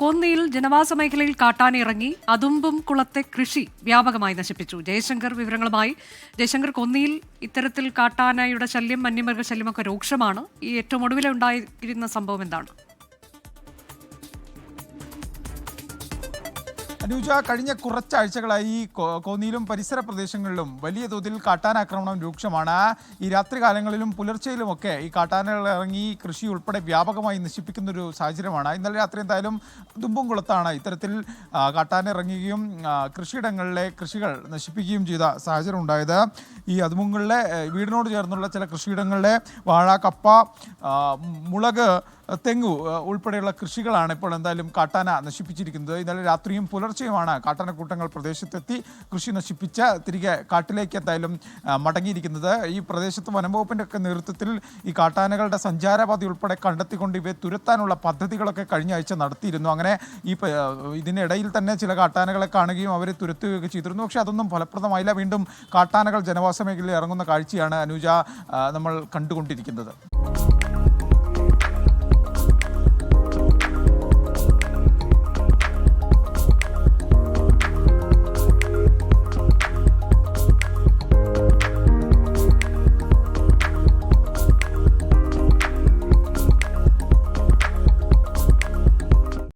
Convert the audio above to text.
കോന്നിയിൽ ജനവാസ മേഖലയിൽ കാട്ടാന ഇറങ്ങി അതുമ്പും കുളത്തെ കൃഷി വ്യാപകമായി നശിപ്പിച്ചു. ജയശങ്കർ വിവരങ്ങളുമായി. ജയശങ്കർ, കോന്നിയിൽ ഇത്തരത്തിൽ കാട്ടാനയുടെ ശല്യം, വന്യമൃഗ ശല്യമൊക്കെ രൂക്ഷമാണ്. ഈ ഏറ്റവും ഒടുവിലെ ഉണ്ടായിരുന്ന സംഭവം എന്താണ്? അനുജ, കഴിഞ്ഞ കുറച്ചാഴ്ചകളായി കോന്നിയിലും പരിസര പ്രദേശങ്ങളിലും വലിയ തോതിൽ കാട്ടാനാക്രമണം രൂക്ഷമാണ്. ഈ രാത്രികാലങ്ങളിലും പുലർച്ചയിലുമൊക്കെ ഈ കാട്ടാനകൾ ഇറങ്ങി കൃഷി ഉൾപ്പെടെ വ്യാപകമായി നശിപ്പിക്കുന്നൊരു സാഹചര്യമാണ്. ഇന്നലെ രാത്രി എന്തായാലും തുമ്പുംകുളത്താണ് ഇത്തരത്തിൽ കാട്ടാന ഇറങ്ങുകയും കൃഷിയിടങ്ങളിലെ കൃഷികൾ നശിപ്പിക്കുകയും ചെയ്ത സാഹചര്യം ഉണ്ടായത്. ഈ അതുമ്പുങ്ങളിലെ വീടിനോട് ചേർന്നുള്ള ചില കൃഷിയിടങ്ങളിലെ വാഴ, കപ്പ, മുളക്, തെങ്ങ് ഉൾപ്പെടെയുള്ള കൃഷികളാണ് ഇപ്പോൾ എന്തായാലും കാട്ടാന നശിപ്പിച്ചിരിക്കുന്നത്. ഇന്നലെ രാത്രിയും പുലർച്ചെയുമാണ് കാട്ടാനക്കൂട്ടങ്ങൾ പ്രദേശത്തെത്തി കൃഷി നശിപ്പിച്ച് തിരികെ കാട്ടിലേക്ക് എന്തായാലും മടങ്ങിയിരിക്കുന്നത്. ഈ പ്രദേശത്ത് വനംവകുപ്പിൻ്റെ ഒക്കെ നേതൃത്വത്തിൽ ഈ കാട്ടാനകളുടെ സഞ്ചാരപാത ഉൾപ്പെടെ കണ്ടെത്തിക്കൊണ്ട് ഇവയെ തുരത്താനുള്ള പദ്ധതികളൊക്കെ കഴിഞ്ഞ ആഴ്ച നടത്തിയിരുന്നു. അങ്ങനെ ഇതിനിടയിൽ തന്നെ ചില കാട്ടാനകളെ കാണുകയും അവരെ തുരത്തുകയൊക്കെ ചെയ്തിരുന്നു. പക്ഷേ അതൊന്നും ഫലപ്രദമായില്ല. വീണ്ടും കാട്ടാനകൾ ജനവാസ മേഖലയിൽ ഇറങ്ങുന്ന കാഴ്ചയാണ് അനുജ നമ്മൾ കണ്ടുകൊണ്ടിരിക്കുന്നത്.